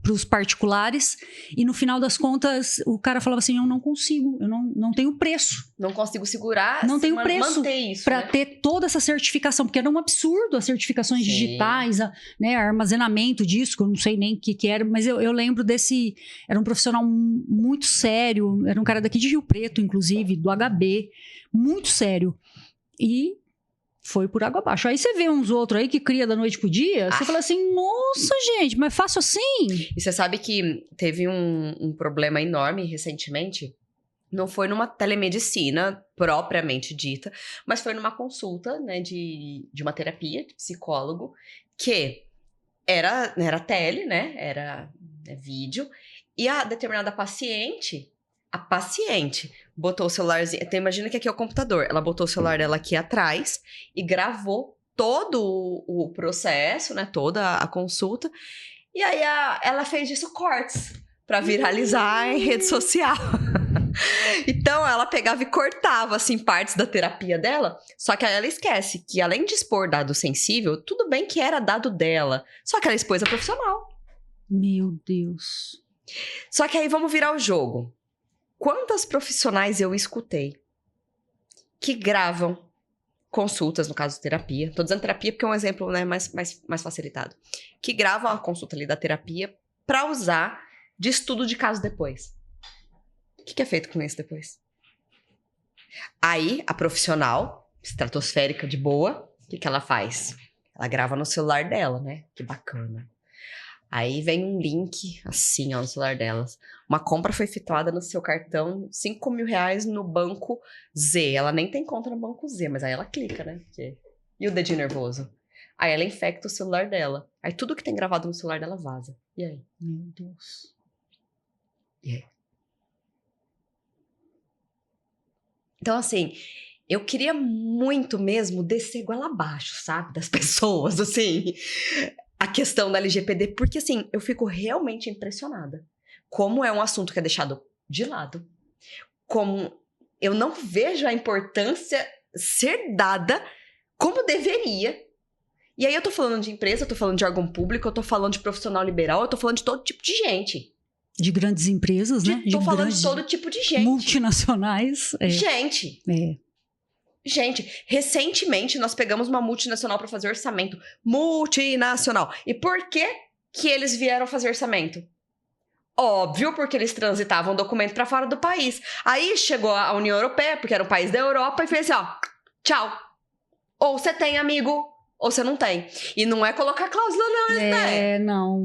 para os particulares, e no final das contas o cara falava assim, eu não consigo, eu não tenho preço.
Não consigo segurar,
não tenho preço para ter toda essa certificação, porque era um absurdo as certificações digitais, armazenamento disso, que eu não sei nem o que era, mas eu lembro desse, era um profissional muito sério, era um cara daqui de Rio Preto, inclusive, do HB, muito sério, e foi por água abaixo. Aí você vê uns outros aí que cria da noite pro dia, você fala assim, nossa, gente, mas fácil assim?
E você sabe que teve um problema enorme recentemente? Não foi numa telemedicina propriamente dita, mas foi numa consulta, né, de uma terapia de psicólogo, que era tele, né, era vídeo, e a determinada paciente botou o celularzinho, então imagina que aqui é o computador, ela botou o celular dela aqui atrás e gravou todo o processo, né, toda a consulta, E aí ela fez disso cortes pra viralizar em rede social. Então ela pegava e cortava assim partes da terapia dela, só que aí ela esquece que além de expor dado sensível, tudo bem que era dado dela, só que ela expôs a profissional.
Meu Deus.
Só que aí vamos virar o jogo. Quantas profissionais eu escutei que gravam consultas, no caso de terapia, tô dizendo terapia porque é um exemplo, né, mais facilitado, que gravam a consulta ali da terapia pra usar de estudo de caso depois. O que é feito com isso depois? Aí, a profissional, estratosférica de boa, o que ela faz? Ela grava no celular dela, né? Que bacana. Aí vem um link, assim, ó, no celular delas. Uma compra foi efetuada no seu cartão, R$5.000 no banco Z. Ela nem tem conta no banco Z, mas aí ela clica, né? Porque... E o dedinho nervoso? Aí ela infecta o celular dela. Aí tudo que tem gravado no celular dela vaza. E aí?
Meu Deus.
E aí? Então, assim, eu queria muito mesmo descer goela abaixo, sabe? Das pessoas, assim. A questão da LGPD, porque, assim, eu fico realmente impressionada. Como é um assunto que é deixado de lado. Como eu não vejo a importância ser dada como deveria. E aí eu tô falando de empresa, eu tô falando de órgão público, eu tô falando de profissional liberal, eu tô falando de todo tipo de gente.
De grandes empresas, né?
Tô falando de todo tipo de gente.
Multinacionais.
Gente. Gente, recentemente nós pegamos uma multinacional para fazer orçamento. Multinacional. E por que eles vieram fazer orçamento? Óbvio, porque eles transitavam documento para fora do país. Aí chegou a União Europeia, porque era um país da Europa, e fez assim, ó, tchau. Ou você tem amigo, ou você não tem. E não é colocar cláusula, não, né?
Não.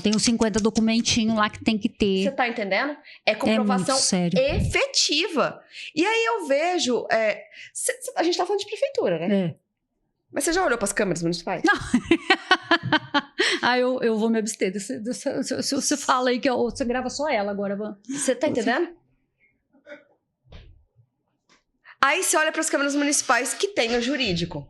Tem os 50 documentinhos lá que tem que ter.
Você tá entendendo? É comprovação efetiva. E aí eu vejo... a gente tá falando de prefeitura, né? Mas você já olhou pras câmeras municipais?
Não. Eu vou me abster. Se você fala aí que você grava só ela agora.
Você tá entendendo? Aí você olha pras câmeras municipais que tem o jurídico.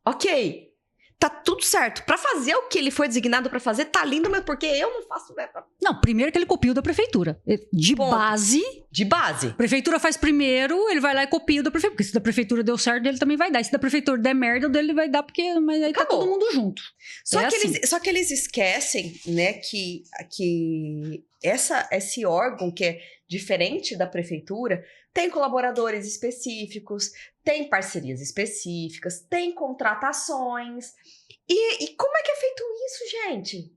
Ok, tá tudo certo. Pra fazer o que ele foi designado pra fazer, tá lindo, mas porque eu não faço...
Não, primeiro que ele copia o da prefeitura. De base...
De base.
A prefeitura faz primeiro, ele vai lá e copia o da prefeitura. Porque se da prefeitura deu certo, ele também vai dar. E se da prefeitura der merda, o dele vai dar, porque mas aí acabou. Tá todo mundo junto.
Só que eles esquecem, né, que esse órgão que é diferente da prefeitura tem colaboradores específicos, tem parcerias específicas, tem contratações. E como é que é feito isso, gente?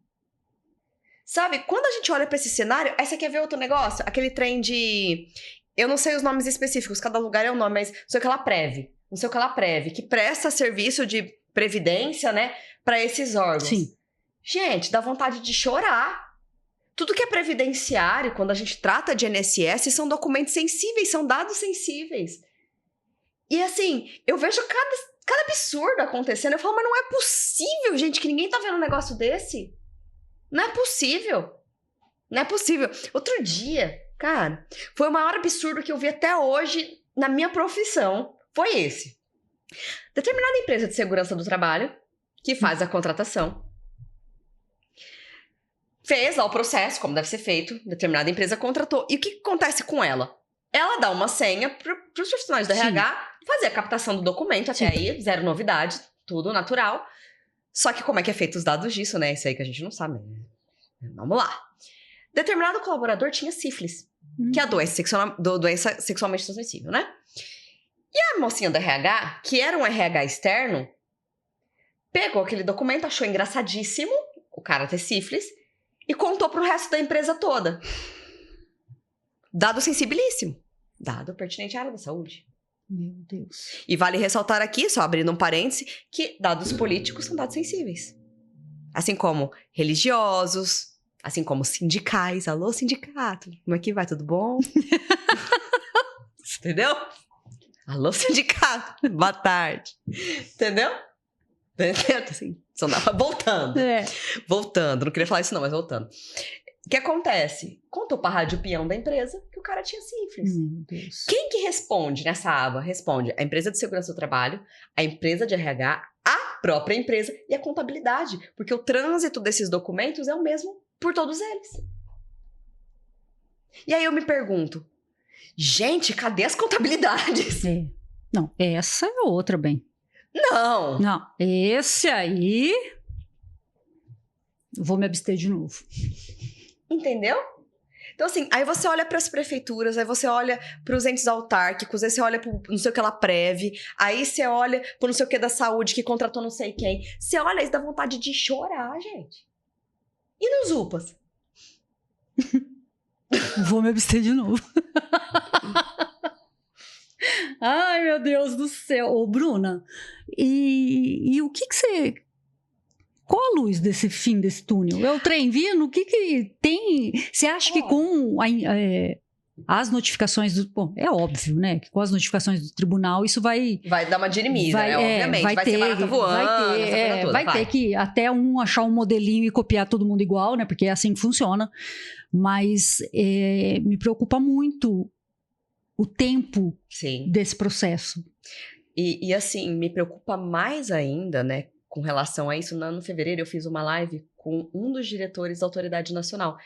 Sabe, quando a gente olha pra esse cenário, aí você quer ver outro negócio? Aquele trem de... Eu não sei os nomes específicos, cada lugar é um nome, mas não sei o que ela Prev, que presta serviço de previdência, né, pra esses órgãos.
Sim.
Gente, dá vontade de chorar. Tudo que é previdenciário, quando a gente trata de INSS, são documentos sensíveis, são dados sensíveis. E assim, eu vejo cada absurdo acontecendo. Eu falo, mas não é possível, gente, que ninguém tá vendo um negócio desse. Não é possível. Não é possível. Outro dia, cara, foi o maior absurdo que eu vi até hoje na minha profissão. Foi esse. Determinada empresa de segurança do trabalho, que faz a contratação, fez lá o processo, como deve ser feito, determinada empresa contratou. E o que acontece com ela? Ela dá uma senha para os profissionais da RH fazer a captação do documento, até aí, zero novidade, tudo natural. Só que como é que é feito os dados disso, né? Isso aí que a gente não sabe. Vamos lá. Determinado colaborador tinha sífilis, que é a doença sexualmente transmissível, né? E a mocinha do RH, que era um RH externo, pegou aquele documento, achou engraçadíssimo o cara ter sífilis, e contou pro resto da empresa toda. Dado sensibilíssimo. Dado pertinente à área da saúde.
Meu Deus.
E vale ressaltar aqui, só abrindo um parêntese, que dados políticos são dados sensíveis. Assim como religiosos, assim como sindicais. Alô, sindicato. Como é que vai? Tudo bom? Entendeu? Alô, sindicato. Boa tarde. Entendeu? Assim, só dava voltando. Voltando. Não queria falar isso não, mas voltando. O que acontece? Contou pra rádio peão da empresa que o cara tinha sífilis.
Meu Deus.
Quem que responde nessa aba? Responde a empresa de segurança do trabalho, a empresa de RH, a própria empresa e a contabilidade, porque o trânsito desses documentos é o mesmo por todos eles. E aí eu me pergunto, gente, cadê as contabilidades?
Não, essa é outra, bem.
Não.
Não, esse aí... Vou me abster de novo.
Entendeu? Então, assim, aí você olha para as prefeituras, aí você olha para os entes autárquicos, aí você olha para não sei o que lá Prev, aí você olha para não sei o que da saúde que contratou não sei quem. Você olha isso, dá vontade de chorar, gente. E nos UPAs?
Vou me abster de novo. Ai, meu Deus do céu. Ô, Bruna, e o que você... Qual a luz desse fim desse túnel? É o trem vindo? O que tem? Você acha que com as notificações do... Bom, é óbvio, né? Que com as notificações do tribunal isso vai...
Vai dar uma dirimida, obviamente. Vai ter barata voando,
vai ter que até achar um modelinho e copiar todo mundo igual, né? Porque é assim que funciona. Mas me preocupa muito o tempo desse processo.
E assim, me preocupa mais ainda, né? Com relação a isso, no fevereiro eu fiz uma live com um dos diretores da Autoridade Nacional,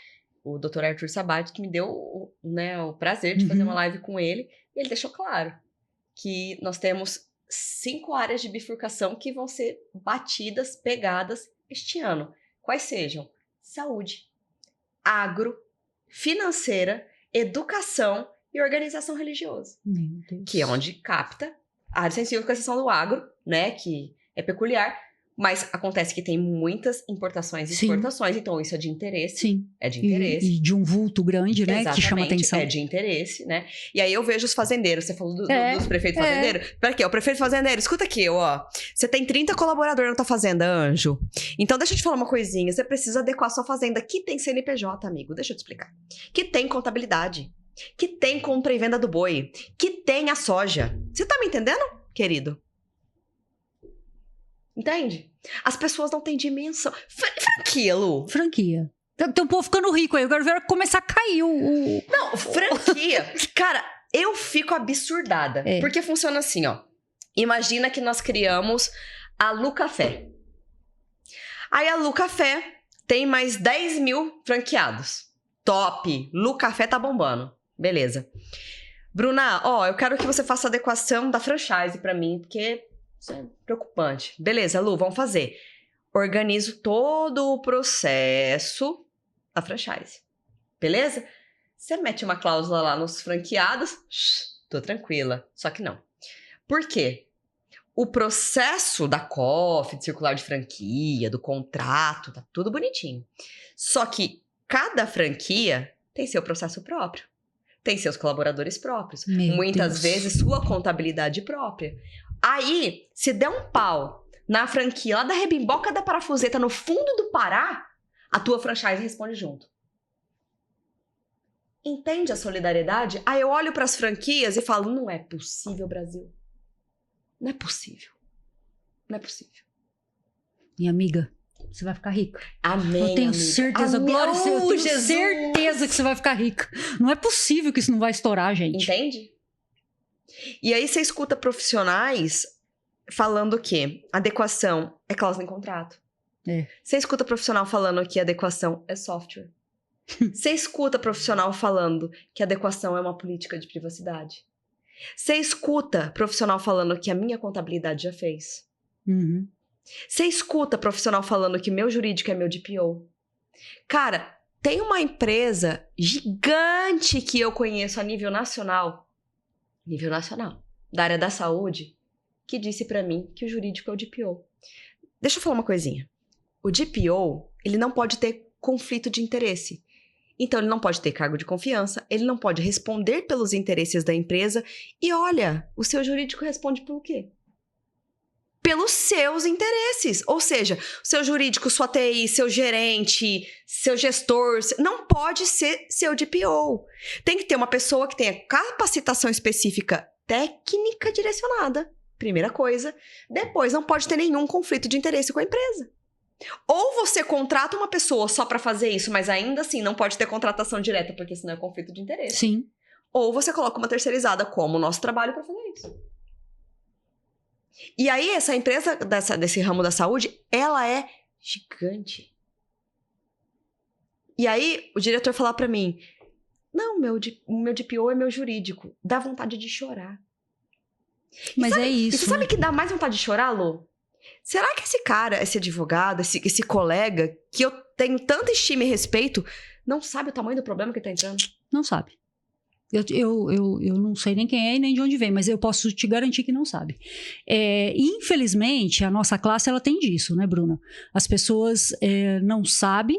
o Dr. Arthur Sabato, que me deu o prazer de fazer uma live com ele, e ele deixou claro que nós temos 5 áreas de bifurcação que vão ser batidas, pegadas este ano. Quais sejam? Saúde, agro, financeira, educação e organização religiosa.
Meu Deus.
Que é onde capta a área sensível, com exceção do agro, né, que é peculiar. Mas acontece que tem muitas importações e exportações, então isso é de interesse.
Sim.
É de interesse.
E de um vulto grande, né?
Exatamente,
que chama atenção.
É de interesse, né? E aí eu vejo os fazendeiros, você falou dos prefeitos fazendeiros. Pera aqui, o prefeito fazendeiro, escuta aqui, ó. Você tem 30 colaboradores na tua fazenda, Anjo. Então deixa eu te falar uma coisinha, você precisa adequar a sua fazenda, que tem CNPJ, amigo, deixa eu te explicar. Que tem contabilidade, que tem compra e venda do boi, que tem a soja. Você tá me entendendo, querido? Entende? As pessoas não têm dimensão. Franquia, Lu.
Franquia. Tem um povo ficando rico aí. Eu quero ver começar a cair
Não, franquia. Cara, eu fico absurdada. Porque funciona assim, ó. Imagina que nós criamos a Lu Café. Aí a Lu Café tem mais 10 mil franqueados. Top! Lu Café tá bombando. Beleza. Bruna, ó, eu quero que você faça a adequação da franchise pra mim, porque... Isso é preocupante. Beleza, Lu, vamos fazer. Organizo todo o processo da franchise. Beleza? Você mete uma cláusula lá nos franqueados, tô tranquila. Só que não. Por quê? O processo da COF, de circular de franquia, do contrato, tá tudo bonitinho. Só que cada franquia tem seu processo próprio. Tem seus colaboradores próprios. Muitas vezes, sua contabilidade própria. Aí, se der um pau na franquia lá da Rebimboca da Parafuseta, no fundo do Pará, a tua franchise responde junto. Entende a solidariedade? Aí eu olho para as franquias e falo, não é possível, Brasil. Não é possível. Não é possível.
Minha amiga, você vai ficar rica.
Amém,
eu tenho
amiga.
certeza,
Amém.
Glória, eu tenho
Jesus.
certeza que você vai ficar rica. Não é possível que isso não vai estourar, gente.
Entende? E aí você escuta profissionais falando que adequação é cláusula em contrato. Você escuta profissional falando que adequação é software. Você escuta profissional falando que adequação é uma política de privacidade. Você escuta profissional falando que a minha contabilidade já fez.
Uhum.
Você escuta profissional falando que meu jurídico é meu DPO. Cara, tem uma empresa gigante que eu conheço a nível nacional, da área da saúde, que disse pra mim que o jurídico é o DPO. Deixa eu falar uma coisinha. O DPO, ele não pode ter conflito de interesse. Então, ele não pode ter cargo de confiança, ele não pode responder pelos interesses da empresa. E olha, o seu jurídico responde por quê? Pelos seus interesses. Ou seja, o seu jurídico, sua TI, seu gerente, seu gestor, não pode ser seu DPO. Tem que ter uma pessoa que tenha capacitação específica técnica direcionada. Primeira coisa. Depois, não pode ter nenhum conflito de interesse com a empresa. Ou você contrata uma pessoa só para fazer isso, mas ainda assim não pode ter contratação direta, porque senão é conflito de interesse.
Sim.
Ou você coloca uma terceirizada como o nosso trabalho para fazer isso. E aí, essa empresa desse ramo da saúde, ela é gigante. E aí, o diretor falou pra mim, não, o meu DPO é meu jurídico. Dá vontade de chorar.
Mas
sabe,
é isso.
E você sabe que dá mais vontade de chorar, Lu? Será que esse cara, esse advogado, esse colega, que eu tenho tanta estima e respeito, não sabe o tamanho do problema que ele tá entrando?
Não sabe. Eu não sei nem quem é e nem de onde vem, mas eu posso te garantir que não sabe. Infelizmente, a nossa classe, ela tem disso, né, Bruna? As pessoas não sabem,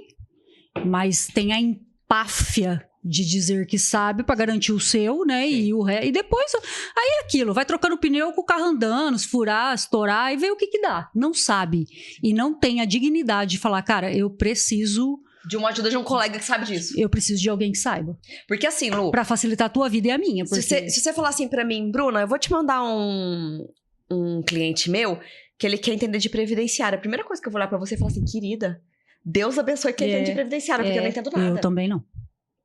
mas tem a empáfia de dizer que sabe para garantir o seu, né? E depois, aí é aquilo, vai trocando pneu com o carro andando, se furar, estourar e ver o que dá. Não sabe. E não tem a dignidade de falar, cara, eu preciso
de uma ajuda de um colega que sabe disso.
Eu preciso de alguém que saiba.
Porque assim, Lu...
Pra facilitar a tua vida e a minha. Porque...
Se você falar assim pra mim, Bruna, eu vou te mandar um cliente meu que ele quer entender de previdenciária. A primeira coisa que eu vou olhar pra você e falar assim, querida, Deus abençoe quem entende de previdenciária, porque eu não entendo nada.
Eu também não.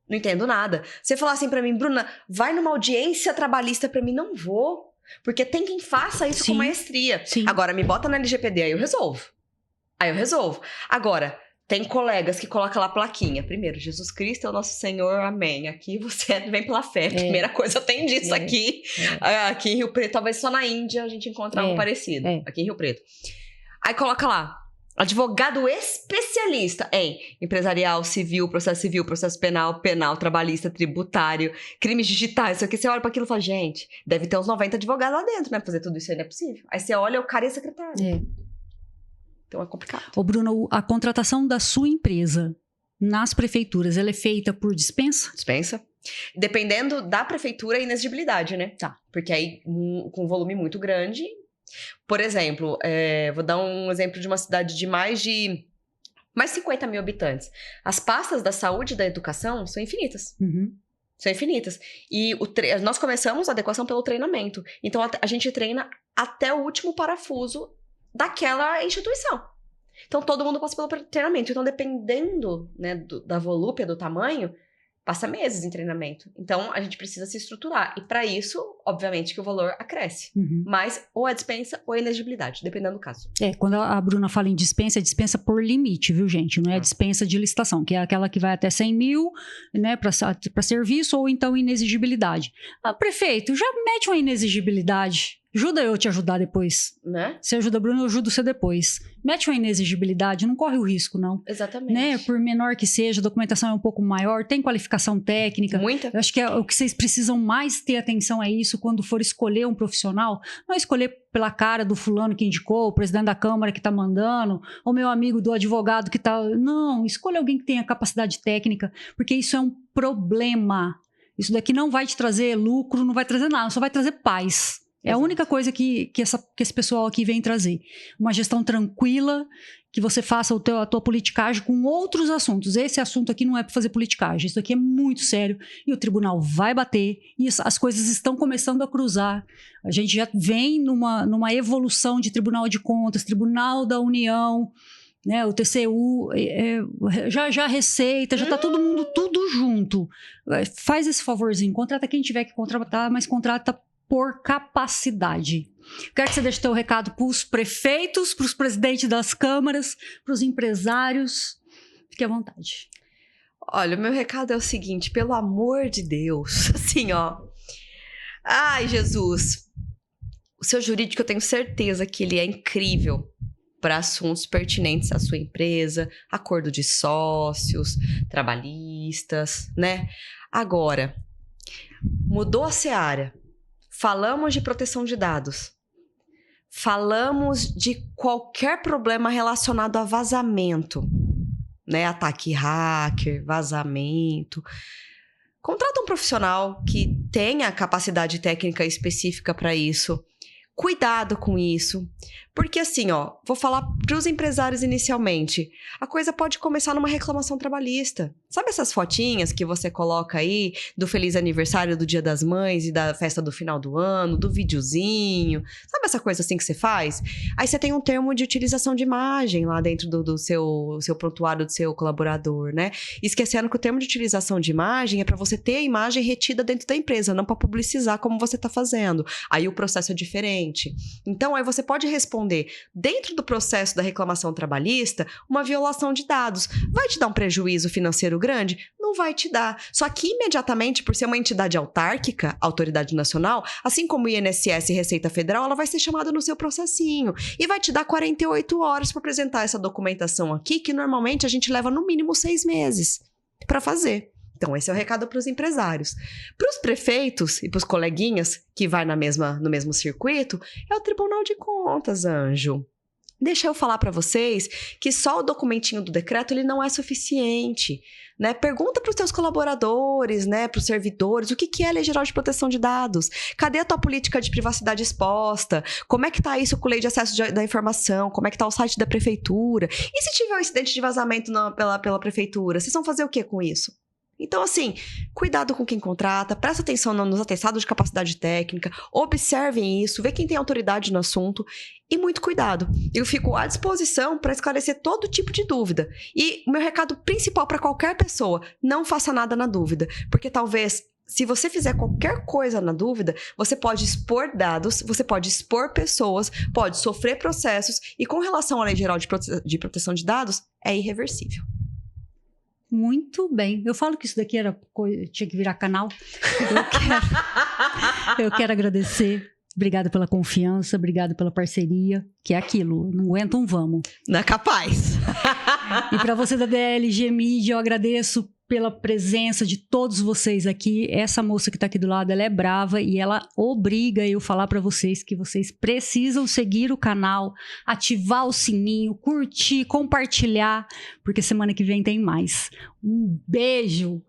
Não entendo nada. Você falar assim pra mim, Bruna, vai numa audiência trabalhista pra mim, não vou. Porque tem quem faça isso com maestria.
Sim.
Agora, me bota na LGPD, aí eu resolvo. Agora... Tem colegas que colocam lá plaquinha. Primeiro, Jesus Cristo é o nosso Senhor, amém. Aqui você vem pela fé. Primeira coisa, eu tenho disso aqui. Aqui em Rio Preto, talvez só na Índia a gente encontre algo parecido. Aqui em Rio Preto. Aí coloca lá, advogado especialista em empresarial, civil, processo penal, trabalhista, tributário, crimes digitais. Isso aqui, você olha para aquilo e fala, gente, deve ter uns 90 advogados lá dentro, né? Fazer tudo isso aí não é possível. Aí você olha, o cara é secretário. Então é complicado.
Ô, Bruno, a contratação da sua empresa nas prefeituras, ela é feita por dispensa?
Dispensa. Dependendo da prefeitura, é inexigibilidade, né?
Tá.
Porque aí, com um volume muito grande... Por exemplo, vou dar um exemplo de uma cidade de mais 50 mil habitantes. As pastas da saúde e da educação são infinitas.
Uhum.
São infinitas. E nós começamos a adequação pelo treinamento. Então, a gente treina até o último parafuso daquela instituição. Então, todo mundo passa pelo treinamento. Então, dependendo, né, da volúpia, do tamanho, passa meses em treinamento. Então, a gente precisa se estruturar. E, para isso, obviamente, que o valor acresce.
Uhum.
Mas, ou é dispensa ou é inexigibilidade, dependendo do caso.
Quando a Bruna fala em dispensa, é dispensa por limite, viu, gente? Não é dispensa de licitação, que é aquela que vai até 100 mil, né, para serviço, ou então inexigibilidade. Prefeito, já mete uma inexigibilidade. Ajuda eu te ajudar depois.
Né?
Você ajuda a Bruna, eu ajudo você depois. Mete uma inexigibilidade, não corre o risco, não.
Exatamente.
Né? Por menor que seja, a documentação é um pouco maior, tem qualificação técnica.
Muita.
Eu acho que o que vocês precisam mais ter atenção é isso quando for escolher um profissional. Não é escolher pela cara do fulano que indicou, o presidente da Câmara que está mandando, ou meu amigo do advogado que está... Não, escolha alguém que tenha capacidade técnica, porque isso é um problema. Isso daqui não vai te trazer lucro, não vai trazer nada, só vai trazer paz. É a única coisa que esse pessoal aqui vem trazer. Uma gestão tranquila, que você faça a tua politicagem com outros assuntos. Esse assunto aqui não é para fazer politicagem. Isso aqui é muito sério e o tribunal vai bater e as coisas estão começando a cruzar. A gente já vem numa evolução de Tribunal de Contas, Tribunal da União, né, o TCU, já Receita, já está todo mundo tudo junto. Faz esse favorzinho, contrata quem tiver que contratar, mas contrata por capacidade. Quero que você deixe teu recado para os prefeitos, para os presidentes das câmaras, para os empresários. Fique à vontade.
Olha, o meu recado é o seguinte, pelo amor de Deus, assim, ó. Ai, Jesus. O seu jurídico, eu tenho certeza que ele é incrível para assuntos pertinentes à sua empresa, acordo de sócios, trabalhistas, né? Agora, mudou a seara. Falamos de proteção de dados. Falamos de qualquer problema relacionado a vazamento, né? Ataque hacker, vazamento. Contrata um profissional que tenha capacidade técnica específica para isso. Cuidado com isso. Porque assim, ó, vou falar para os empresários inicialmente. A coisa pode começar numa reclamação trabalhista. Sabe essas fotinhas que você coloca aí do feliz aniversário do Dia das Mães e da festa do final do ano, do videozinho? Sabe essa coisa assim que você faz? Aí você tem um termo de utilização de imagem lá dentro do seu prontuário do seu colaborador, né? Esquecendo que o termo de utilização de imagem é para você ter a imagem retida dentro da empresa, não para publicizar como você está fazendo. Aí o processo é diferente. suficiente? Então, aí você pode responder, dentro do processo da reclamação trabalhista, uma violação de dados. Vai te dar um prejuízo financeiro grande? Não vai te dar. Só que imediatamente, por ser uma entidade autárquica, autoridade nacional, assim como o INSS e Receita Federal, ela vai ser chamada no seu processinho e vai te dar 48 horas para apresentar essa documentação aqui, que normalmente a gente leva no mínimo 6 meses para fazer. Então, esse é o recado para os empresários. Para os prefeitos e para os coleguinhas que vai no mesmo circuito, é o Tribunal de Contas, anjo. Deixa eu falar para vocês que só o documentinho do decreto ele não é suficiente, né? Pergunta para os seus colaboradores, né, para os servidores, o que é a Lei Geral de Proteção de Dados? Cadê a tua política de privacidade exposta? Como é que tá isso com a Lei de Acesso da Informação? Como é que tá o site da prefeitura? E se tiver um incidente de vazamento pela prefeitura, vocês vão fazer o que com isso? Então, assim, cuidado com quem contrata, presta atenção nos atestados de capacidade técnica, observem isso, vê quem tem autoridade no assunto e muito cuidado. Eu fico à disposição para esclarecer todo tipo de dúvida. E o meu recado principal para qualquer pessoa, não faça nada na dúvida, porque talvez, se você fizer qualquer coisa na dúvida, você pode expor dados, você pode expor pessoas, pode sofrer processos e com relação à Lei Geral de Proteção de Dados, é irreversível.
Muito bem. Eu falo que isso daqui tinha que virar canal. Eu quero agradecer. Obrigada pela confiança, obrigada pela parceria, que é aquilo, não aguenta um vamos.
Não é capaz.
E para você da DLG Media, eu agradeço pela presença de todos vocês aqui. Essa moça que está aqui do lado, ela é brava e ela obriga eu a falar para vocês que vocês precisam seguir o canal, ativar o sininho, curtir, compartilhar, porque semana que vem tem mais. Um beijo!